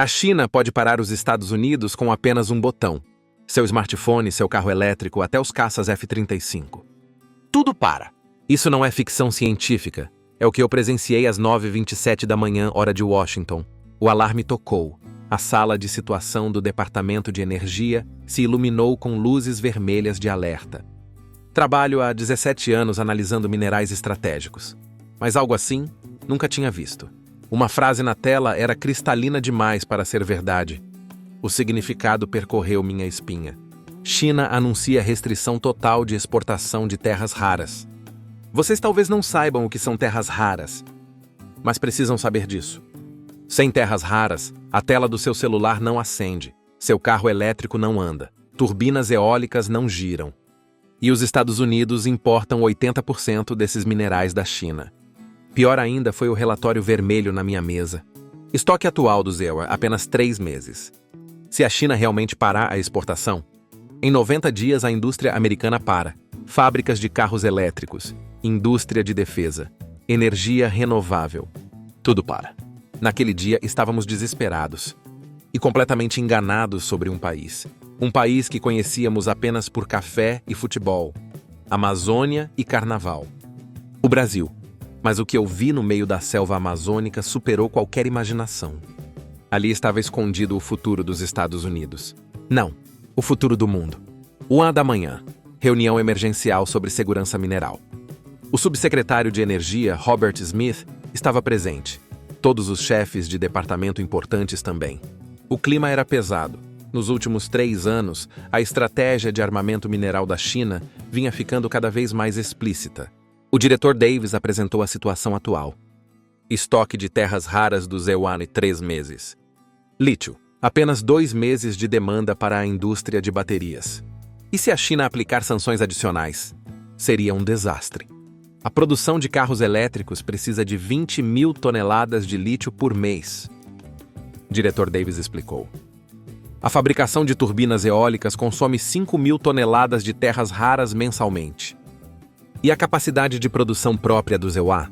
A China pode parar os Estados Unidos com apenas um botão. Seu smartphone, seu carro elétrico, até os caças F-35. Tudo para. Isso não é ficção científica. É o que eu presenciei às 9h27 da manhã, hora de Washington. O alarme tocou. A sala de situação do Departamento de Energia se iluminou com luzes vermelhas de alerta. Trabalho há 17 anos analisando minerais estratégicos. Mas algo assim, nunca tinha visto. Uma frase na tela era cristalina demais para ser verdade. O significado percorreu minha espinha. China anuncia restrição total de exportação de terras raras. Vocês talvez não saibam o que são terras raras, mas precisam saber disso. Sem terras raras, a tela do seu celular não acende, seu carro elétrico não anda, turbinas eólicas não giram. E os Estados Unidos importam 80% desses minerais da China. Pior ainda foi o relatório vermelho na minha mesa. Estoque atual do ZEWA, apenas 3 meses. Se a China realmente parar a exportação, em 90 dias a indústria americana para. Fábricas de carros elétricos, indústria de defesa, energia renovável. Tudo para. Naquele dia estávamos desesperados e completamente enganados sobre um país. Um país que conhecíamos apenas por café e futebol, Amazônia e carnaval. O Brasil. Mas o que eu vi no meio da selva amazônica superou qualquer imaginação. Ali estava escondido o futuro dos Estados Unidos. Não, o futuro do mundo. 1h da manhã, reunião emergencial sobre segurança mineral. O subsecretário de Energia, Robert Smith, estava presente. Todos os chefes de departamento importantes também. O clima era pesado. Nos últimos 3 anos, a estratégia de armamento mineral da China vinha ficando cada vez mais explícita. O diretor Davis apresentou a situação atual. Estoque de terras raras do ZEWA em 3 meses. Lítio. Apenas 2 meses de demanda para a indústria de baterias. E se a China aplicar sanções adicionais? Seria um desastre. A produção de carros elétricos precisa de 20 mil toneladas de lítio por mês. O diretor Davis explicou. A fabricação de turbinas eólicas consome 5 mil toneladas de terras raras mensalmente. E a capacidade de produção própria do ZEWA?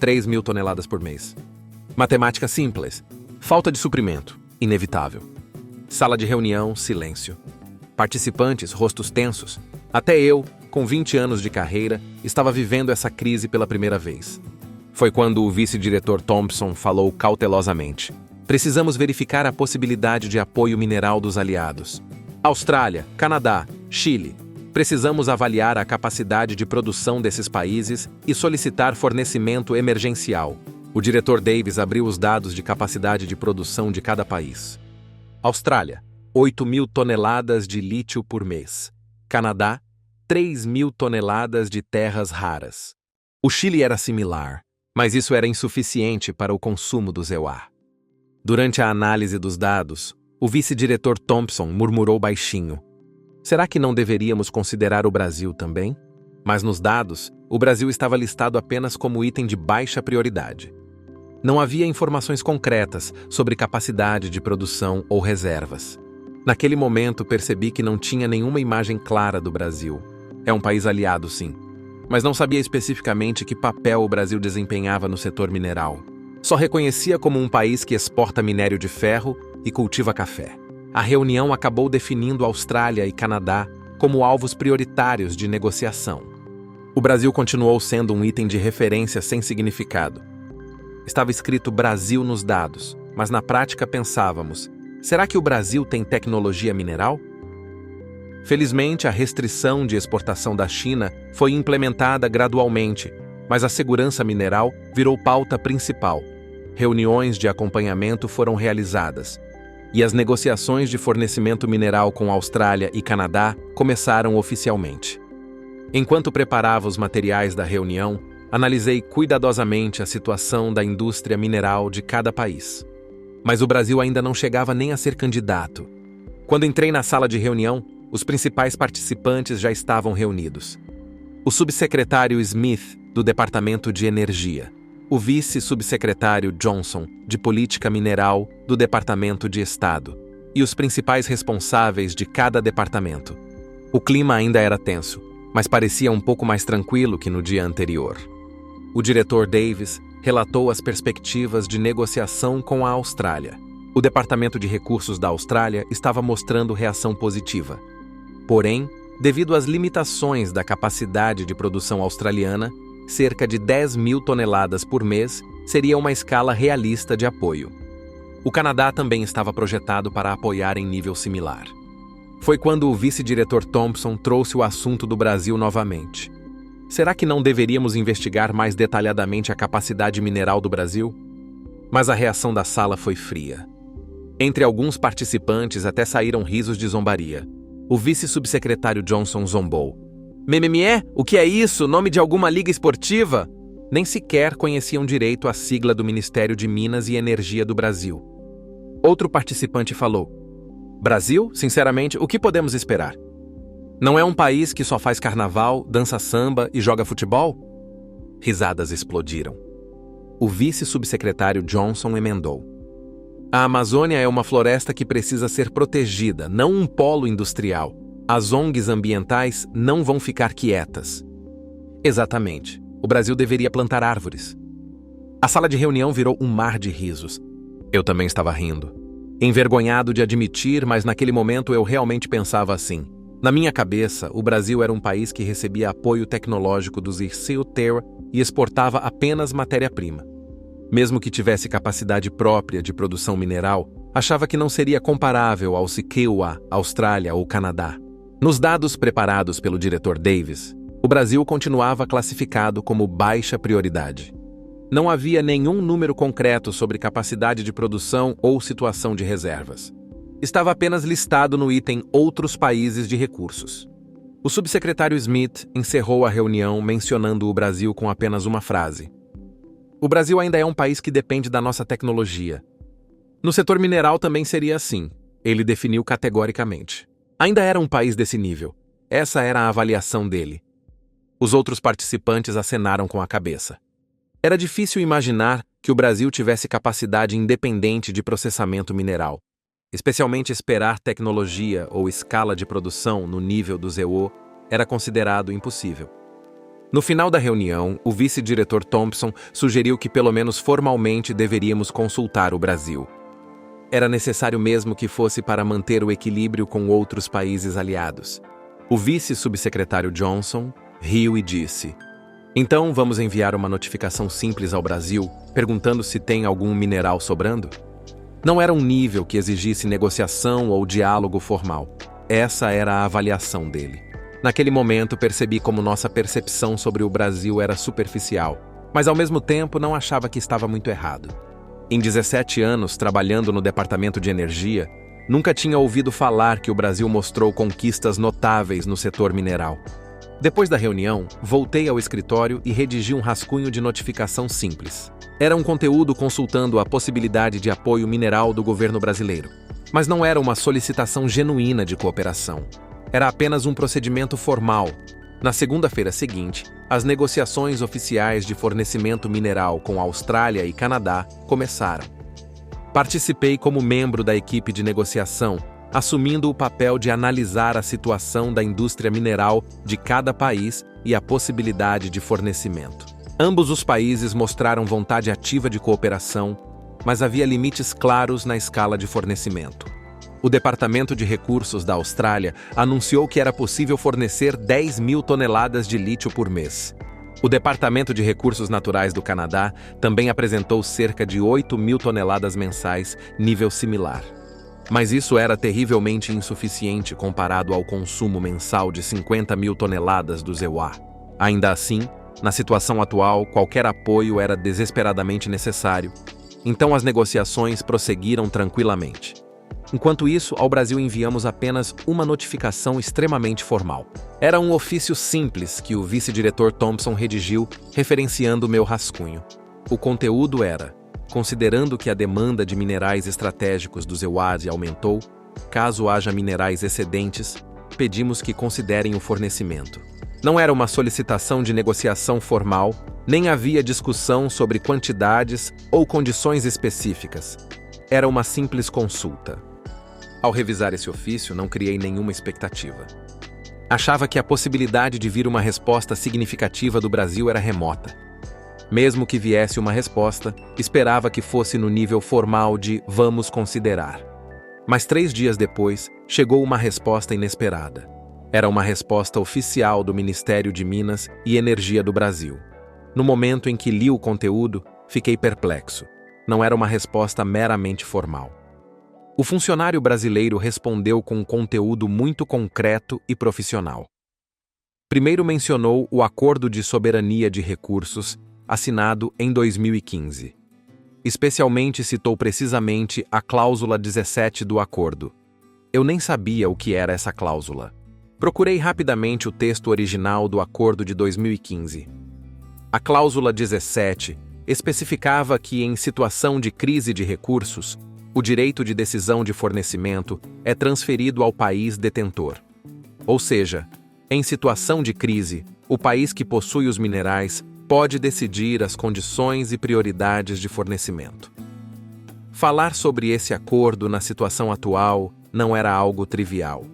3 mil toneladas por mês. Matemática simples. Falta de suprimento. Inevitável. Sala de reunião, silêncio. Participantes, rostos tensos. Até eu, com 20 anos de carreira, estava vivendo essa crise pela primeira vez. Foi quando o vice-diretor Thompson falou cautelosamente. Precisamos verificar a possibilidade de apoio mineral dos aliados. Austrália, Canadá, Chile. Precisamos avaliar a capacidade de produção desses países e solicitar fornecimento emergencial. O diretor Davis abriu os dados de capacidade de produção de cada país. Austrália, 8 mil toneladas de lítio por mês. Canadá, 3 mil toneladas de terras raras. O Chile era similar, mas isso era insuficiente para o consumo do ZEWA. Durante a análise dos dados, o vice-diretor Thompson murmurou baixinho. Será que não deveríamos considerar o Brasil também? Mas nos dados, o Brasil estava listado apenas como item de baixa prioridade. Não havia informações concretas sobre capacidade de produção ou reservas. Naquele momento percebi que não tinha nenhuma imagem clara do Brasil. É um país aliado, sim. Mas não sabia especificamente que papel o Brasil desempenhava no setor mineral. Só reconhecia como um país que exporta minério de ferro e cultiva café. A reunião acabou definindo Austrália e Canadá como alvos prioritários de negociação. O Brasil continuou sendo um item de referência sem significado. Estava escrito Brasil nos dados, mas na prática pensávamos, será que o Brasil tem tecnologia mineral? Felizmente, a restrição de exportação da China foi implementada gradualmente, mas a segurança mineral virou pauta principal. Reuniões de acompanhamento foram realizadas, e as negociações de fornecimento mineral com Austrália e Canadá começaram oficialmente. Enquanto preparava os materiais da reunião, analisei cuidadosamente a situação da indústria mineral de cada país. Mas o Brasil ainda não chegava nem a ser candidato. Quando entrei na sala de reunião, os principais participantes já estavam reunidos. O subsecretário Smith, do Departamento de Energia. O vice-subsecretário Johnson, de Política Mineral, do Departamento de Estado. E os principais responsáveis de cada departamento. O clima ainda era tenso, mas parecia um pouco mais tranquilo que no dia anterior. O diretor Davis relatou as perspectivas de negociação com a Austrália. O Departamento de Recursos da Austrália estava mostrando reação positiva. Porém, devido às limitações da capacidade de produção australiana, cerca de 10.000 toneladas por mês seria uma escala realista de apoio. O Canadá também estava projetado para apoiar em nível similar. Foi quando o vice-diretor Thompson trouxe o assunto do Brasil novamente. Será que não deveríamos investigar mais detalhadamente a capacidade mineral do Brasil? Mas a reação da sala foi fria. Entre alguns participantes até saíram risos de zombaria. O vice-subsecretário Johnson zombou. "Mememie? O que é isso? Nome de alguma liga esportiva?" Nem sequer conheciam direito a sigla do Ministério de Minas e Energia do Brasil. Outro participante falou: "Brasil? Sinceramente, o que podemos esperar? Não é um país que só faz carnaval, dança samba e joga futebol?" Risadas explodiram. O vice-subsecretário Johnson emendou: "A Amazônia é uma floresta que precisa ser protegida, não um polo industrial. As ONGs ambientais não vão ficar quietas." Exatamente. O Brasil deveria plantar árvores. A sala de reunião virou um mar de risos. Eu também estava rindo. Envergonhado de admitir, mas naquele momento eu realmente pensava assim. Na minha cabeça, o Brasil era um país que recebia apoio tecnológico dos ICUTER e exportava apenas matéria-prima. Mesmo que tivesse capacidade própria de produção mineral, achava que não seria comparável ao Siquewa, Austrália ou Canadá. Nos dados preparados pelo diretor Davis, o Brasil continuava classificado como baixa prioridade. Não havia nenhum número concreto sobre capacidade de produção ou situação de reservas. Estava apenas listado no item Outros Países de Recursos. O subsecretário Smith encerrou a reunião mencionando o Brasil com apenas uma frase: "O Brasil ainda é um país que depende da nossa tecnologia." No setor mineral também seria assim, ele definiu categoricamente. Ainda era um país desse nível. Essa era a avaliação dele. Os outros participantes acenaram com a cabeça. Era difícil imaginar que o Brasil tivesse capacidade independente de processamento mineral. Especialmente esperar tecnologia ou escala de produção no nível do ZEO era considerado impossível. No final da reunião, o vice-diretor Thompson sugeriu que pelo menos formalmente deveríamos consultar o Brasil. Era necessário mesmo que fosse para manter o equilíbrio com outros países aliados. O vice-subsecretário Johnson riu e disse: "Então vamos enviar uma notificação simples ao Brasil, perguntando se tem algum mineral sobrando?" Não era um nível que exigisse negociação ou diálogo formal. Essa era a avaliação dele. Naquele momento percebi como nossa percepção sobre o Brasil era superficial, mas ao mesmo tempo não achava que estava muito errado. Em 17 anos trabalhando no Departamento de Energia, nunca tinha ouvido falar que o Brasil mostrou conquistas notáveis no setor mineral. Depois da reunião, voltei ao escritório e redigi um rascunho de notificação simples. Era um conteúdo consultando a possibilidade de apoio mineral do governo brasileiro, mas não era uma solicitação genuína de cooperação. Era apenas um procedimento formal. Na segunda-feira seguinte, as negociações oficiais de fornecimento mineral com Austrália e Canadá começaram. Participei como membro da equipe de negociação, assumindo o papel de analisar a situação da indústria mineral de cada país e a possibilidade de fornecimento. Ambos os países mostraram vontade ativa de cooperação, mas havia limites claros na escala de fornecimento. O Departamento de Recursos da Austrália anunciou que era possível fornecer 10.000 toneladas de lítio por mês. O Departamento de Recursos Naturais do Canadá também apresentou cerca de 8.000 toneladas mensais, nível similar. Mas isso era terrivelmente insuficiente comparado ao consumo mensal de 50.000 toneladas do ZEUA. Ainda assim, na situação atual, qualquer apoio era desesperadamente necessário, então as negociações prosseguiram tranquilamente. Enquanto isso, ao Brasil enviamos apenas uma notificação extremamente formal. Era um ofício simples que o vice-diretor Thompson redigiu, referenciando meu rascunho. O conteúdo era: considerando que a demanda de minerais estratégicos do ZEUAD aumentou, caso haja minerais excedentes, pedimos que considerem o fornecimento. Não era uma solicitação de negociação formal, nem havia discussão sobre quantidades ou condições específicas. Era uma simples consulta. Ao revisar esse ofício, não criei nenhuma expectativa. Achava que a possibilidade de vir uma resposta significativa do Brasil era remota. Mesmo que viesse uma resposta, esperava que fosse no nível formal de "vamos considerar". Mas 3 dias depois, chegou uma resposta inesperada. Era uma resposta oficial do Ministério de Minas e Energia do Brasil. No momento em que li o conteúdo, fiquei perplexo. Não era uma resposta meramente formal. O funcionário brasileiro respondeu com um conteúdo muito concreto e profissional. Primeiro mencionou o Acordo de Soberania de Recursos, assinado em 2015. Especialmente citou precisamente a cláusula 17 do acordo. Eu nem sabia o que era essa cláusula. Procurei rapidamente o texto original do acordo de 2015. A cláusula 17 especificava que, em situação de crise de recursos, o direito de decisão de fornecimento é transferido ao país detentor. Ou seja, em situação de crise, o país que possui os minerais pode decidir as condições e prioridades de fornecimento. Falar sobre esse acordo na situação atual não era algo trivial.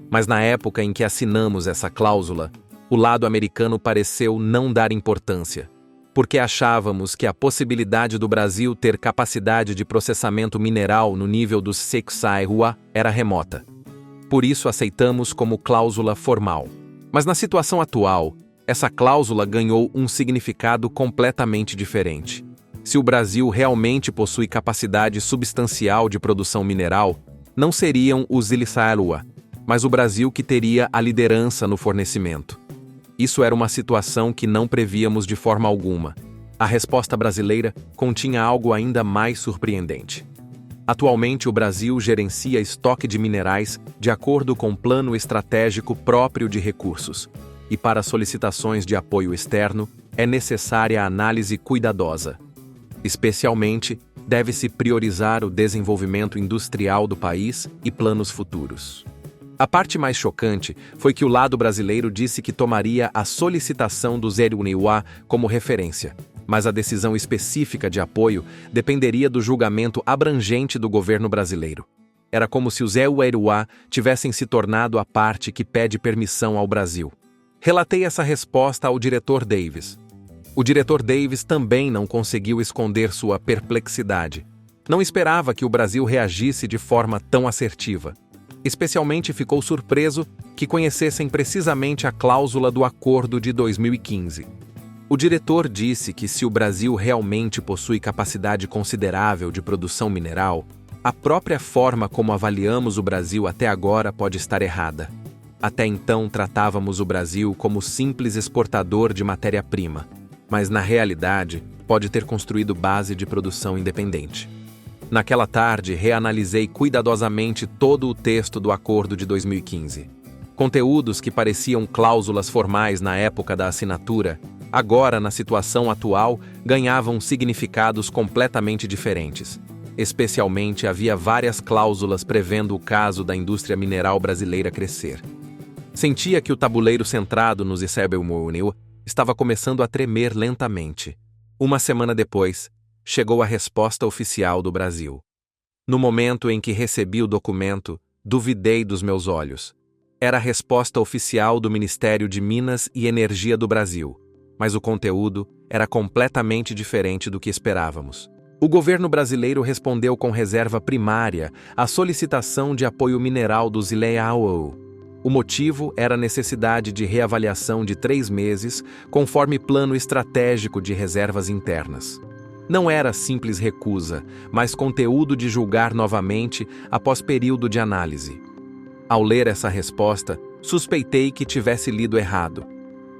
Mas na época em que assinamos essa cláusula, o lado americano pareceu não dar importância, porque achávamos que a possibilidade do Brasil ter capacidade de processamento mineral no nível dos Sexai-Rua era remota. Por isso aceitamos como cláusula formal. Mas na situação atual, essa cláusula ganhou um significado completamente diferente. Se o Brasil realmente possui capacidade substancial de produção mineral, não seriam os Ilha-Rua, mas o Brasil que teria a liderança no fornecimento. Isso era uma situação que não prevíamos de forma alguma. A resposta brasileira continha algo ainda mais surpreendente. Atualmente, o Brasil gerencia estoque de minerais de acordo com um plano estratégico próprio de recursos. E para solicitações de apoio externo, é necessária a análise cuidadosa. Especialmente, deve-se priorizar o desenvolvimento industrial do país e planos futuros. A parte mais chocante foi que o lado brasileiro disse que tomaria a solicitação do Zé Uniwa como referência, mas a decisão específica de apoio dependeria do julgamento abrangente do governo brasileiro. Era como se os Zé Uniwa tivessem se tornado a parte que pede permissão ao Brasil. Relatei essa resposta ao diretor Davis. O diretor Davis também não conseguiu esconder sua perplexidade. Não esperava que o Brasil reagisse de forma tão assertiva. Especialmente ficou surpreso que conhecessem precisamente a cláusula do acordo de 2015. O diretor disse que se o Brasil realmente possui capacidade considerável de produção mineral, a própria forma como avaliamos o Brasil até agora pode estar errada. Até então tratávamos o Brasil como simples exportador de matéria-prima, mas na realidade pode ter construído base de produção independente. Naquela tarde, reanalisei cuidadosamente todo o texto do acordo de 2015. Conteúdos que pareciam cláusulas formais na época da assinatura, agora, na situação atual, ganhavam significados completamente diferentes. Especialmente, havia várias cláusulas prevendo o caso da indústria mineral brasileira crescer. Sentia que o tabuleiro centrado nos Isebel-Mounil estava começando a tremer lentamente. Uma semana depois, chegou a resposta oficial do Brasil. No momento em que recebi o documento, duvidei dos meus olhos. Era a resposta oficial do Ministério de Minas e Energia do Brasil, mas o conteúdo era completamente diferente do que esperávamos. O governo brasileiro respondeu com reserva primária à solicitação de apoio mineral dos Ilha-Rua. O motivo era a necessidade de reavaliação de 3 meses, conforme plano estratégico de reservas internas. Não era simples recusa, mas conteúdo de julgar novamente após período de análise. Ao ler essa resposta, suspeitei que tivesse lido errado.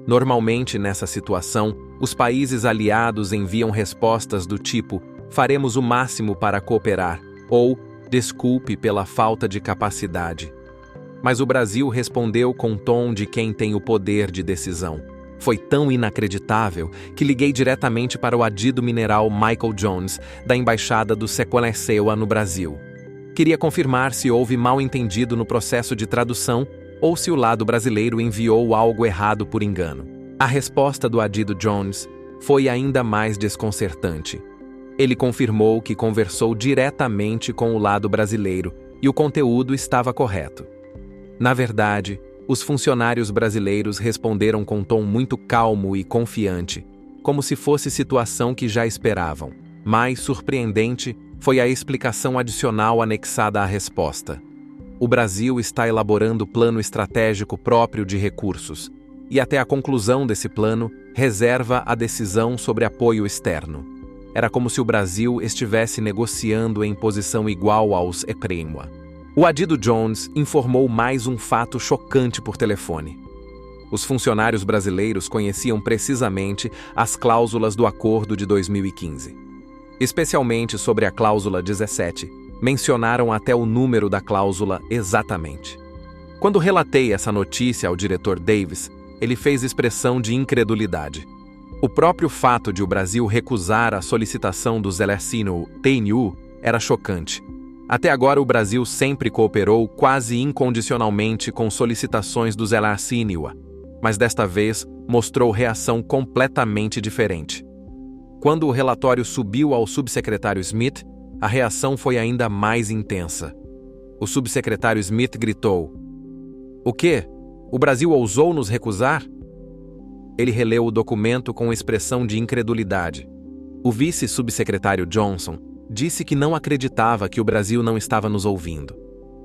Normalmente, nessa situação, os países aliados enviam respostas do tipo "faremos o máximo para cooperar" ou "desculpe pela falta de capacidade". Mas o Brasil respondeu com o tom de quem tem o poder de decisão. Foi tão inacreditável que liguei diretamente para o adido mineral Michael Jones, da Embaixada do Sequoia no Brasil. Queria confirmar se houve mal-entendido no processo de tradução ou se o lado brasileiro enviou algo errado por engano. A resposta do adido Jones foi ainda mais desconcertante. Ele confirmou que conversou diretamente com o lado brasileiro e o conteúdo estava correto. Na verdade, os funcionários brasileiros responderam com tom muito calmo e confiante. como se fosse situação que já esperavam. Mais surpreendente foi a explicação adicional anexada à resposta. O Brasil está elaborando plano estratégico próprio de recursos, e até a conclusão desse plano, reserva a decisão sobre apoio externo. Era como se o Brasil estivesse negociando em posição igual aos ECREMWA. O Adido Jones informou mais um fato chocante por telefone. Os funcionários brasileiros conheciam precisamente as cláusulas do acordo de 2015. Especialmente sobre a cláusula 17, mencionaram até o número da cláusula exatamente. Quando relatei essa notícia ao diretor Davis, ele fez expressão de incredulidade. O próprio fato de o Brasil recusar a solicitação do Zelenskyy TNU era chocante. Até agora o Brasil sempre cooperou quase incondicionalmente com solicitações do Zelenskyy, mas desta vez mostrou reação completamente diferente. Quando o relatório subiu ao subsecretário Smith, a reação foi ainda mais intensa. O subsecretário Smith gritou: "O quê? O Brasil ousou nos recusar?" Ele releu o documento com expressão de incredulidade. O vice-subsecretário Johnson disse que não acreditava que o Brasil não estava nos ouvindo.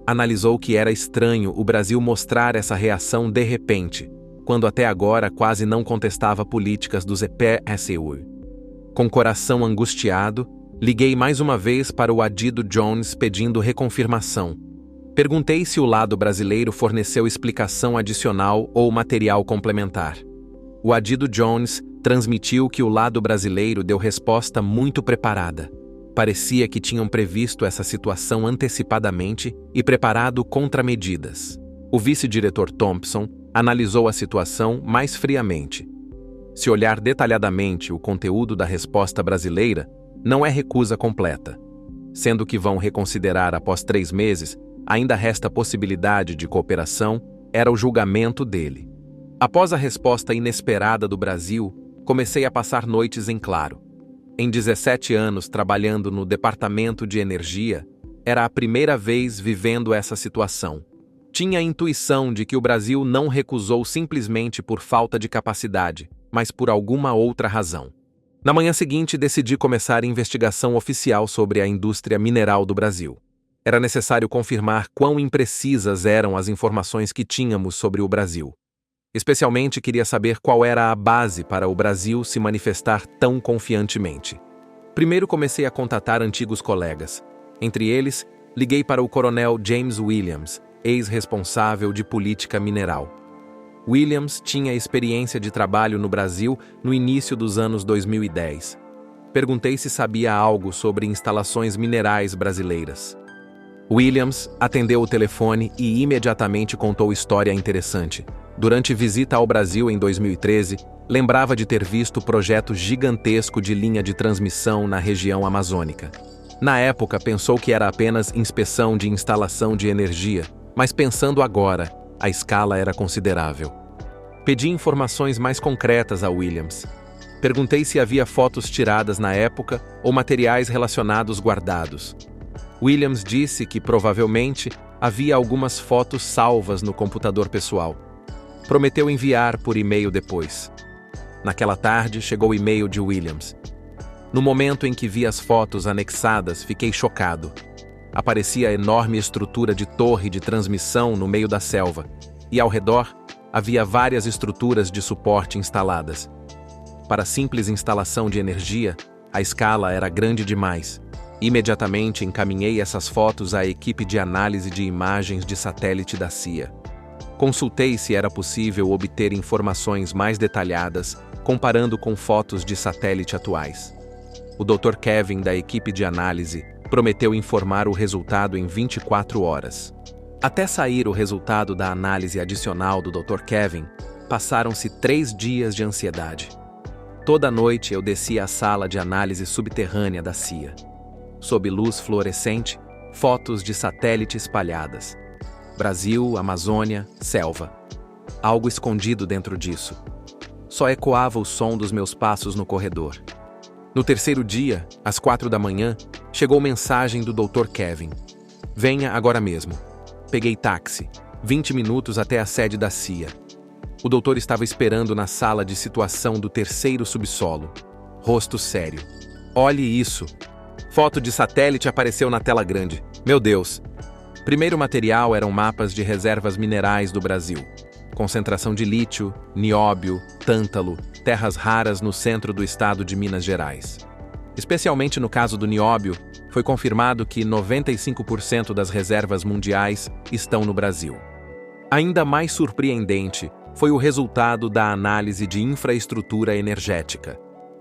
Analisou que era estranho o Brasil mostrar essa reação de repente, quando até agora quase não contestava políticas do EPSU. Com coração angustiado, liguei mais uma vez para o Adido Jones pedindo reconfirmação. Perguntei se o lado brasileiro forneceu explicação adicional ou material complementar. O Adido Jones transmitiu que o lado brasileiro deu resposta muito preparada. Parecia que tinham previsto essa situação antecipadamente e preparado contramedidas. O vice-diretor Thompson analisou a situação mais friamente. Se olhar detalhadamente o conteúdo da resposta brasileira, não é recusa completa. Sendo que vão reconsiderar após 3 meses, ainda resta possibilidade de cooperação, era o julgamento dele. Após a resposta inesperada do Brasil, comecei a passar noites em claro. Em 17 anos trabalhando no Departamento de Energia, era a primeira vez vivendo essa situação. Tinha a intuição de que o Brasil não recusou simplesmente por falta de capacidade, mas por alguma outra razão. Na manhã seguinte, decidi começar a investigação oficial sobre a indústria mineral do Brasil. Era necessário confirmar quão imprecisas eram as informações que tínhamos sobre o Brasil. Especialmente queria saber qual era a base para o Brasil se manifestar tão confiantemente. Primeiro comecei a contatar antigos colegas. Entre eles, liguei para o coronel James Williams, ex-responsável de política mineral. Williams tinha experiência de trabalho no Brasil no início dos anos 2010. Perguntei se sabia algo sobre instalações minerais brasileiras. Williams atendeu o telefone e imediatamente contou história interessante. Durante visita ao Brasil em 2013, lembrava de ter visto projeto gigantesco de linha de transmissão na região amazônica. Na época, pensou que era apenas inspeção de instalação de energia, mas pensando agora, a escala era considerável. Pedi informações mais concretas a Williams. Perguntei se havia fotos tiradas na época ou materiais relacionados guardados. Williams disse que, provavelmente, havia algumas fotos salvas no computador pessoal. Prometeu enviar por e-mail depois. Naquela tarde, chegou o e-mail de Williams. No momento em que vi as fotos anexadas, fiquei chocado. Aparecia a enorme estrutura de torre de transmissão no meio da selva, e ao redor havia várias estruturas de suporte instaladas. Para simples instalação de energia, a escala era grande demais. Imediatamente encaminhei essas fotos à equipe de análise de imagens de satélite da CIA. Consultei se era possível obter informações mais detalhadas, comparando com fotos de satélite atuais. O Dr. Kevin, da equipe de análise, prometeu informar o resultado em 24 horas. Até sair o resultado da análise adicional do Dr. Kevin, passaram-se 3 dias de ansiedade. Toda noite eu descia à sala de análise subterrânea da CIA. Sob luz fluorescente, fotos de satélite espalhadas. Brasil, Amazônia, selva. Algo escondido dentro disso. Só ecoava o som dos meus passos no corredor. No terceiro dia, às 4 da manhã, chegou mensagem do Dr. Kevin. Venha agora mesmo. Peguei táxi. 20 minutos até a sede da CIA. O doutor estava esperando na sala de situação do terceiro subsolo. Rosto sério. Olhe isso. Foto de satélite apareceu na tela grande. Meu Deus! Primeiro material eram mapas de reservas minerais do Brasil. Concentração de lítio, nióbio, tântalo, terras raras no centro do estado de Minas Gerais. Especialmente no caso do nióbio, foi confirmado que 95% das reservas mundiais estão no Brasil. Ainda mais surpreendente foi o resultado da análise de infraestrutura energética.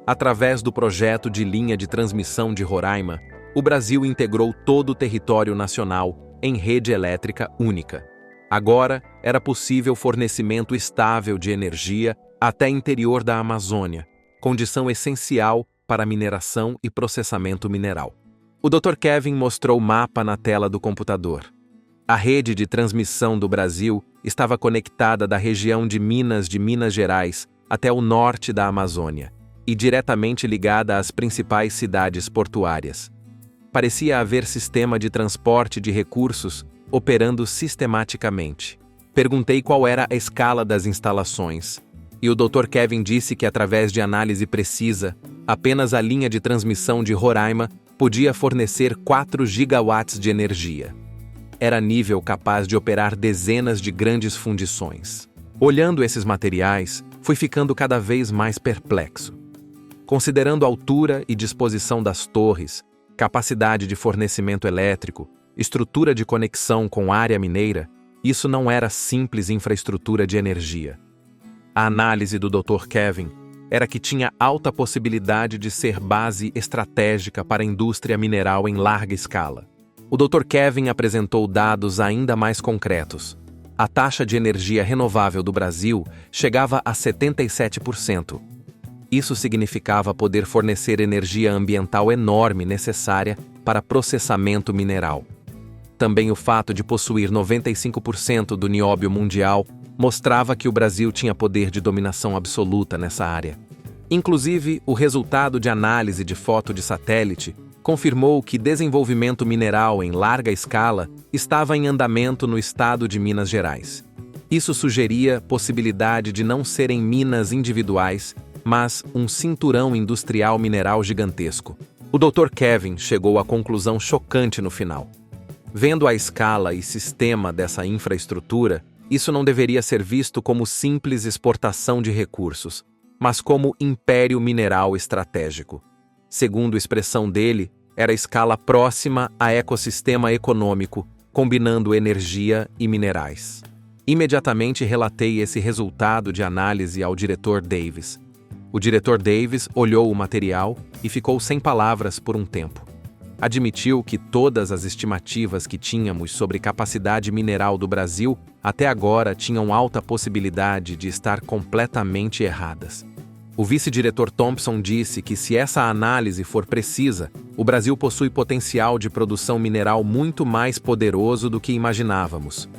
Através do projeto de linha de transmissão de Roraima, o Brasil integrou todo o território nacional em rede elétrica única. Agora, era possível fornecimento estável de energia até interior da Amazônia, condição essencial para mineração e processamento mineral. O Dr. Kevin mostrou o mapa na tela do computador. A rede de transmissão do Brasil estava conectada da região de Minas Gerais até o norte da Amazônia e diretamente ligada às principais cidades portuárias. Parecia haver sistema de transporte de recursos operando sistematicamente. Perguntei qual era a escala das instalações, e o Dr. Kevin disse que através de análise precisa, apenas a linha de transmissão de Roraima podia fornecer 4 gigawatts de energia. Era nível capaz de operar dezenas de grandes fundições. Olhando esses materiais, fui ficando cada vez mais perplexo. Considerando a altura e disposição das torres, capacidade de fornecimento elétrico, estrutura de conexão com área mineira, isso não era simples infraestrutura de energia. A análise do Dr. Kevin era que tinha alta possibilidade de ser base estratégica para a indústria mineral em larga escala. O Dr. Kevin apresentou dados ainda mais concretos. A taxa de energia renovável do Brasil chegava a 77%. Isso significava poder fornecer energia ambiental enorme necessária para processamento mineral. Também o fato de possuir 95% do nióbio mundial mostrava que o Brasil tinha poder de dominação absoluta nessa área. Inclusive, o resultado de análise de foto de satélite confirmou que desenvolvimento mineral em larga escala estava em andamento no estado de Minas Gerais. Isso sugeria possibilidade de não serem minas individuais, mas um cinturão industrial mineral gigantesco. O Dr. Kevin chegou à conclusão chocante no final. Vendo a escala e sistema dessa infraestrutura, isso não deveria ser visto como simples exportação de recursos, mas como império mineral estratégico. Segundo a expressão dele, era a escala próxima a ecossistema econômico, combinando energia e minerais. Imediatamente relatei esse resultado de análise ao diretor Davis. O diretor Davis olhou o material e ficou sem palavras por um tempo. Admitiu que todas as estimativas que tínhamos sobre capacidade mineral do Brasil até agora tinham alta possibilidade de estar completamente erradas. O vice-diretor Thompson disse que se essa análise for precisa, o Brasil possui potencial de produção mineral muito mais poderoso do que imaginávamos.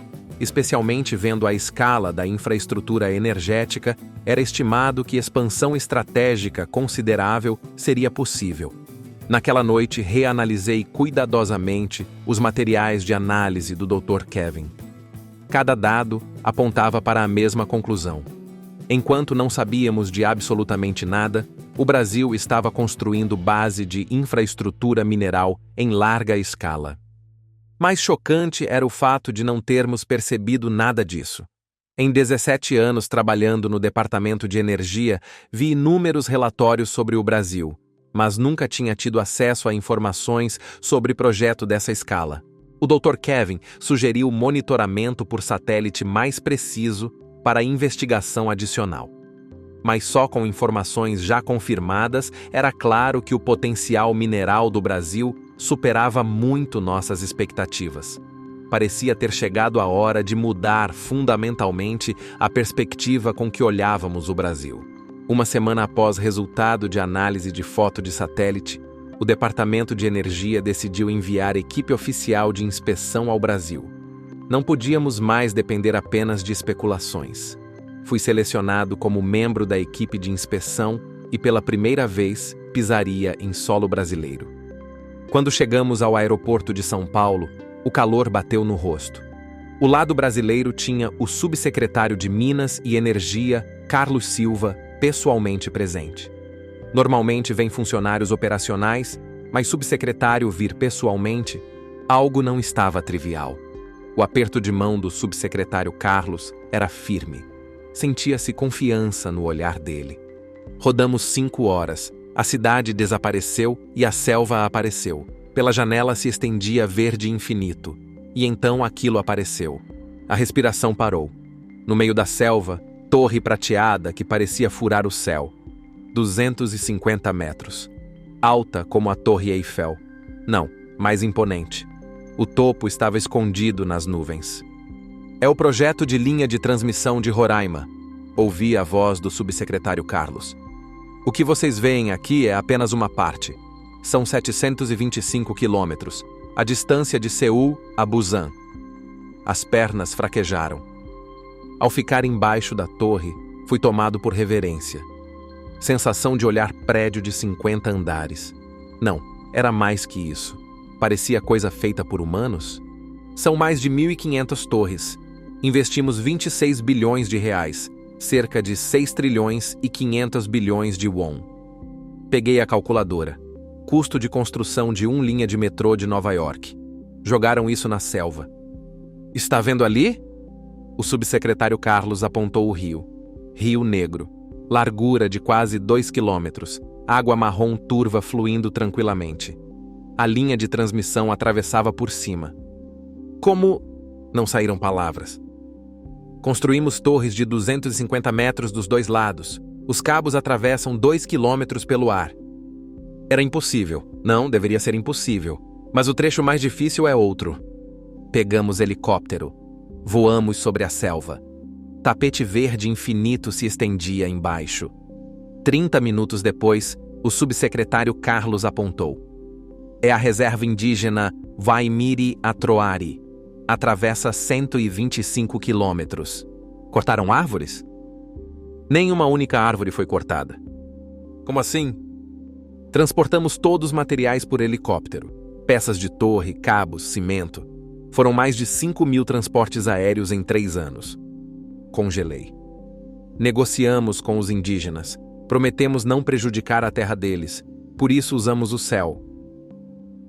Especialmente vendo a escala da infraestrutura energética, era estimado que expansão estratégica considerável seria possível. Naquela noite, reanalisei cuidadosamente os materiais de análise do Dr. Kevin. Cada dado apontava para a mesma conclusão. Enquanto não sabíamos de absolutamente nada, o Brasil estava construindo base de infraestrutura mineral em larga escala. Mais chocante era o fato de não termos percebido nada disso. Em 17 anos trabalhando no Departamento de Energia, vi inúmeros relatórios sobre o Brasil, mas nunca tinha tido acesso a informações sobre projeto dessa escala. O Dr. Kevin sugeriu o monitoramento por satélite mais preciso para investigação adicional. Mas só com informações já confirmadas era claro que o potencial mineral do Brasil superava muito nossas expectativas. Parecia ter chegado a hora de mudar fundamentalmente a perspectiva com que olhávamos o Brasil. Uma semana após resultado de análise de foto de satélite, o Departamento de Energia decidiu enviar equipe oficial de inspeção ao Brasil. Não podíamos mais depender apenas de especulações. Fui selecionado como membro da equipe de inspeção e, pela primeira vez, pisaria em solo brasileiro. Quando chegamos ao aeroporto de São Paulo, o calor bateu no rosto. O lado brasileiro tinha o subsecretário de Minas e Energia, Carlos Silva, pessoalmente presente. Normalmente vêm funcionários operacionais, mas subsecretário vir pessoalmente, algo não estava trivial. O aperto de mão do subsecretário Carlos era firme. Sentia-se confiança no olhar dele. Rodamos 5 horas, a cidade desapareceu e a selva apareceu. Pela janela se estendia verde infinito. E então aquilo apareceu. A respiração parou. No meio da selva, torre prateada que parecia furar o céu. 250 metros. Alta como a Torre Eiffel. Não, mais imponente. O topo estava escondido nas nuvens. É o projeto de linha de transmissão de Roraima, ouvi a voz do subsecretário Carlos. O que vocês veem aqui é apenas uma parte. São 725 quilômetros, a distância de Seul a Busan. As pernas fraquejaram. Ao ficar embaixo da torre, fui tomado por reverência. Sensação de olhar prédio de 50 andares. Não, era mais que isso. Parecia coisa feita por humanos? São mais de 1.500 torres. Investimos 26 bilhões de reais, cerca de 6 trilhões e 500 bilhões de won. Peguei a calculadora. Custo de construção de 1 linha de metrô de Nova York. Jogaram isso na selva. Está vendo ali? O subsecretário Carlos apontou o rio. Rio Negro. Largura de quase 2 quilômetros. Água marrom turva fluindo tranquilamente. A linha de transmissão atravessava por cima. Como... Não saíram palavras. Construímos torres de 250 metros dos dois lados. Os cabos atravessam 2 quilômetros pelo ar. Era impossível. Não, deveria ser impossível. Mas o trecho mais difícil é outro. Pegamos helicóptero. Voamos sobre a selva. Tapete verde infinito se estendia embaixo. 30 minutos depois, o subsecretário Carlos apontou. É a reserva indígena Waimiri Atroari. Atravessa 125 quilômetros. Cortaram árvores? Nem uma única árvore foi cortada. Como assim? Transportamos todos os materiais por helicóptero. Peças de torre, cabos, cimento. Foram mais de 5.000 transportes aéreos em 3 anos. Congelei. Negociamos com os indígenas. Prometemos não prejudicar a terra deles. Por isso usamos o céu.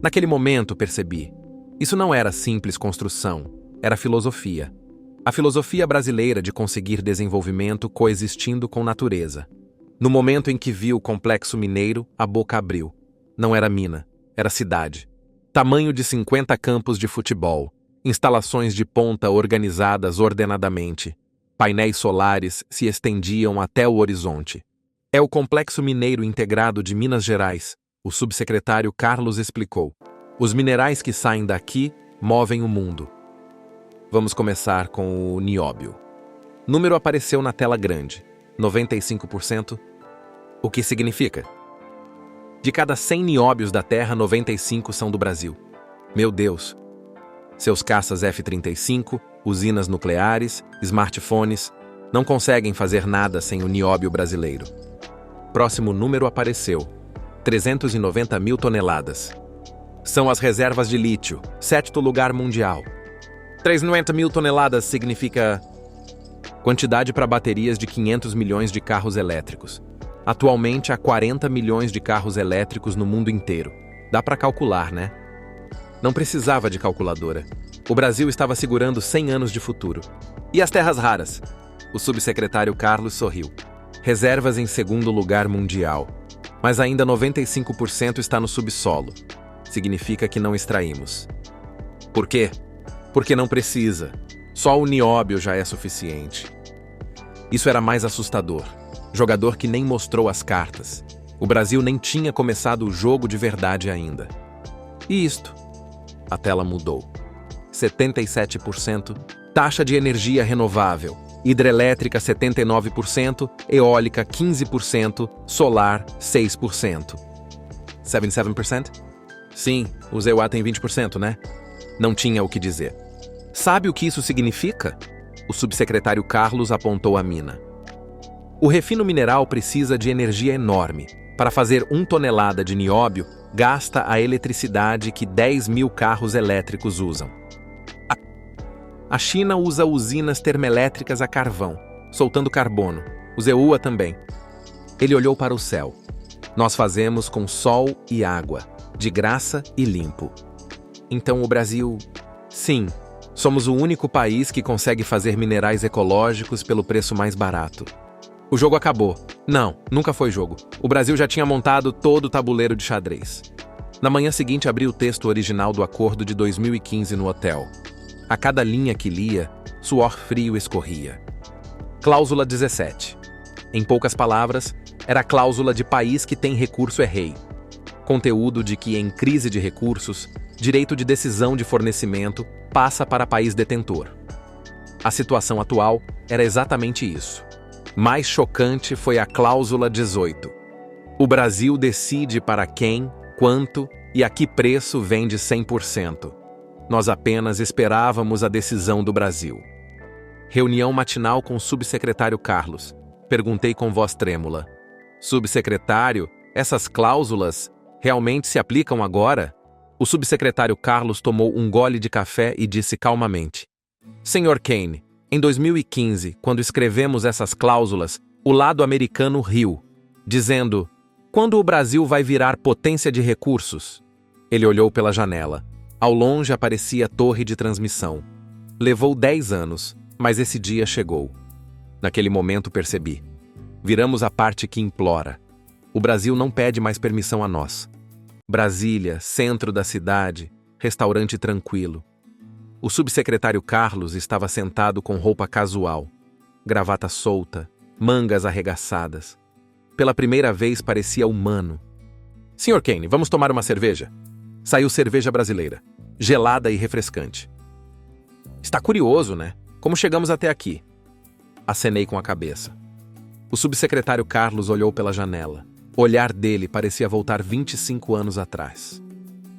Naquele momento percebi. Isso não era simples construção. Era filosofia. A filosofia brasileira de conseguir desenvolvimento coexistindo com natureza. No momento em que vi o complexo mineiro, a boca abriu. Não era mina, era cidade. Tamanho de 50 campos de futebol. Instalações de ponta organizadas ordenadamente. Painéis solares se estendiam até o horizonte. É o Complexo Mineiro Integrado de Minas Gerais, o subsecretário Carlos explicou. Os minerais que saem daqui movem o mundo. Vamos começar com o nióbio. Número apareceu na tela grande. 95%. O que significa? De cada 100 nióbios da Terra, 95 são do Brasil. Meu Deus! Seus caças F-35, usinas nucleares, smartphones, não conseguem fazer nada sem o nióbio brasileiro. Próximo número apareceu. 390 mil toneladas. São as reservas de lítio, 7º lugar mundial. 390 mil toneladas significa... quantidade para baterias de 500 milhões de carros elétricos. Atualmente há 40 milhões de carros elétricos no mundo inteiro. Dá para calcular, né? Não precisava de calculadora. O Brasil estava segurando 100 anos de futuro. E as terras raras? O subsecretário Carlos sorriu. Reservas em 2º lugar mundial. Mas ainda 95% está no subsolo. Significa que não extraímos. Por quê? Porque não precisa. Só o nióbio já é suficiente. Isso era mais assustador. Jogador que nem mostrou as cartas. O Brasil nem tinha começado o jogo de verdade ainda. E isto? A tela mudou. 77%, taxa de energia renovável, hidrelétrica 79%, eólica 15%, solar 6%. 77%? Sim, o ZEUA tem 20%, né? Não tinha o que dizer. Sabe o que isso significa? O subsecretário Carlos apontou a mina. O refino mineral precisa de energia enorme. Para fazer 1 tonelada de nióbio, gasta a eletricidade que 10 mil carros elétricos usam. A China usa usinas termoelétricas a carvão, soltando carbono. Os EUA também. Ele olhou para o céu. Nós fazemos com sol e água, de graça e limpo. Então o Brasil... Sim, somos o único país que consegue fazer minerais ecológicos pelo preço mais barato. O jogo acabou. Não, nunca foi jogo. O Brasil já tinha montado todo o tabuleiro de xadrez. Na manhã seguinte, abri o texto original do acordo de 2015 no hotel. A cada linha que lia, suor frio escorria. Cláusula 17. Em poucas palavras, era a cláusula de país que tem recurso é rei. Conteúdo de que, em crise de recursos, direito de decisão de fornecimento passa para país detentor. A situação atual era exatamente isso. Mais chocante foi a cláusula 18. O Brasil decide para quem, quanto e a que preço vende 100%. Nós apenas esperávamos a decisão do Brasil. Reunião matinal com o subsecretário Carlos. Perguntei com voz trêmula. Subsecretário, essas cláusulas realmente se aplicam agora? O subsecretário Carlos tomou um gole de café e disse calmamente. Senhor Kane, em 2015, quando escrevemos essas cláusulas, o lado americano riu, dizendo: quando o Brasil vai virar potência de recursos? Ele olhou pela janela. Ao longe aparecia a torre de transmissão. Levou 10 anos, mas esse dia chegou. Naquele momento percebi. Viramos a parte que implora. O Brasil não pede mais permissão a nós. Brasília, centro da cidade, restaurante tranquilo. O subsecretário Carlos estava sentado com roupa casual, gravata solta, mangas arregaçadas. Pela primeira vez parecia humano. Sr. Kane, vamos tomar uma cerveja? Saiu cerveja brasileira, gelada e refrescante. Está curioso, né? Como chegamos até aqui? Acenei com a cabeça. O subsecretário Carlos olhou pela janela. O olhar dele parecia voltar 25 anos atrás.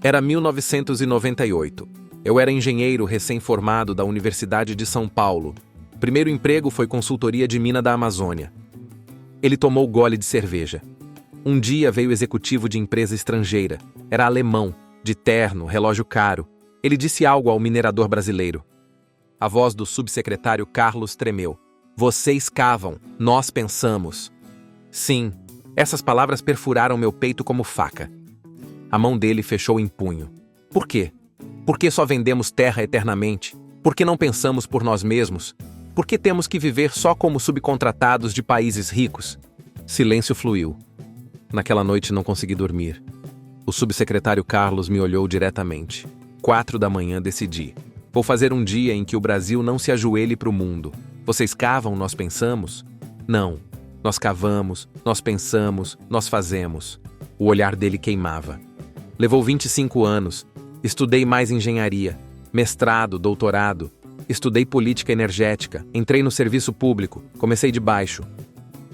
Era 1998. Eu era engenheiro recém-formado da Universidade de São Paulo. Primeiro emprego foi consultoria de mina da Amazônia. Ele tomou gole de cerveja. Um dia veio executivo de empresa estrangeira. Era alemão, de terno, relógio caro. Ele disse algo ao minerador brasileiro. A voz do subsecretário Carlos tremeu. Vocês cavam, nós pensamos. Sim, essas palavras perfuraram meu peito como faca. A mão dele fechou em punho. Por quê? Por que só vendemos terra eternamente? Por que não pensamos por nós mesmos? Por que temos que viver só como subcontratados de países ricos? Silêncio fluiu. Naquela noite não consegui dormir. O subsecretário Carlos me olhou diretamente. 4 da manhã decidi. Vou fazer um dia em que o Brasil não se ajoelhe para o mundo. Vocês cavam, nós pensamos? Não. Nós cavamos, nós pensamos, nós fazemos. O olhar dele queimava. Levou 25 anos. Estudei mais engenharia, mestrado, doutorado. Estudei política energética, entrei no serviço público, comecei de baixo.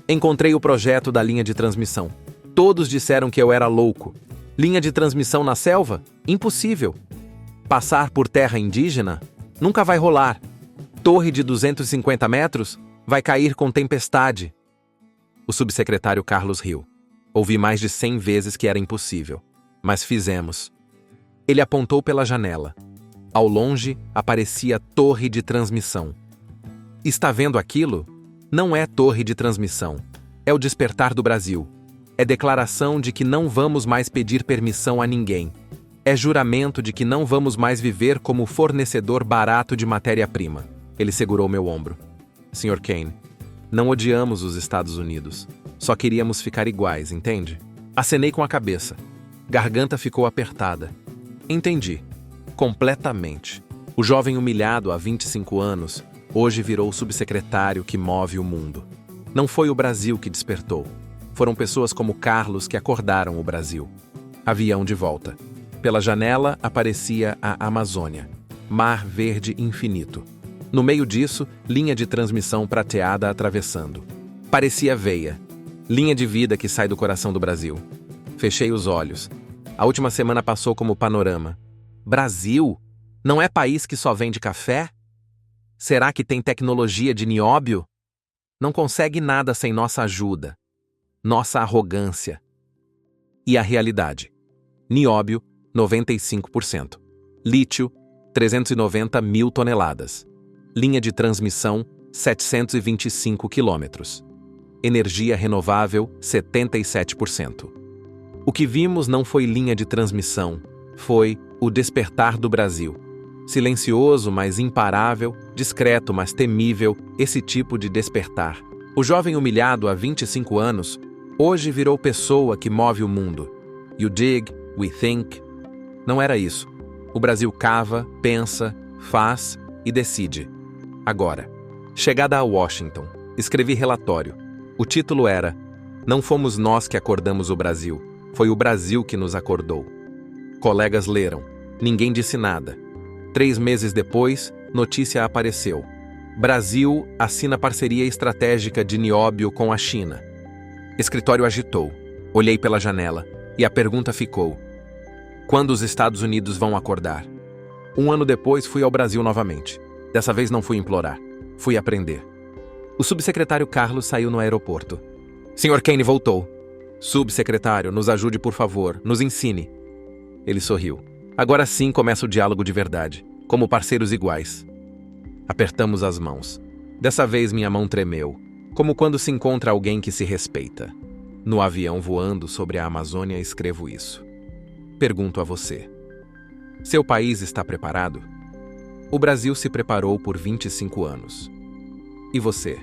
Encontrei o projeto da linha de transmissão. Todos disseram que eu era louco. Linha de transmissão na selva? Impossível. Passar por terra indígena? Nunca vai rolar. Torre de 250 metros? Vai cair com tempestade. O subsecretário Carlos riu. Ouvi mais de 100 vezes que era impossível. Mas fizemos. Ele apontou pela janela. Ao longe, aparecia a torre de transmissão. Está vendo aquilo? Não é torre de transmissão. É o despertar do Brasil. É declaração de que não vamos mais pedir permissão a ninguém. É juramento de que não vamos mais viver como fornecedor barato de matéria-prima. Ele segurou meu ombro. Sr. Kane, não odiamos os Estados Unidos. Só queríamos ficar iguais, entende? Acenei com a cabeça. Garganta ficou apertada. Entendi. Completamente. O jovem humilhado há 25 anos, hoje virou o subsecretário que move o mundo. Não foi o Brasil que despertou. Foram pessoas como Carlos que acordaram o Brasil. Avião de volta. Pela janela aparecia a Amazônia. Mar verde infinito. No meio disso, linha de transmissão prateada atravessando. Parecia veia. Linha de vida que sai do coração do Brasil. Fechei os olhos. A última semana passou como panorama. Brasil? Não é país que só vende café? Será que tem tecnologia de nióbio? Não consegue nada sem nossa ajuda. Nossa arrogância. E a realidade? Nióbio, 95%. Lítio, 390 mil toneladas. Linha de transmissão, 725 quilômetros. Energia renovável, 77%. O que vimos não foi linha de transmissão, foi o despertar do Brasil. Silencioso, mas imparável, discreto, mas temível, esse tipo de despertar. O jovem humilhado há 25 anos, hoje virou pessoa que move o mundo. You dig, we think. Não era isso. O Brasil cava, pensa, faz e decide. Agora, chegada a Washington, escrevi relatório. O título era: Não fomos nós que acordamos o Brasil, foi o Brasil que nos acordou. Colegas leram. Ninguém disse nada. 3 meses depois, notícia apareceu. Brasil assina parceria estratégica de nióbio com a China. Escritório agitou. Olhei pela janela e a pergunta ficou: quando os Estados Unidos vão acordar? 1 ano depois fui ao Brasil novamente. Dessa vez não fui implorar, fui aprender. O subsecretário Carlos saiu no aeroporto. Sr. Kane voltou. Subsecretário, nos ajude por favor, nos ensine. Ele sorriu. Agora sim começa o diálogo de verdade, como parceiros iguais. Apertamos as mãos. Dessa vez minha mão tremeu, como quando se encontra alguém que se respeita. No avião voando sobre a Amazônia escrevo isso. Pergunto a você: seu país está preparado? O Brasil se preparou por 25 anos. E você?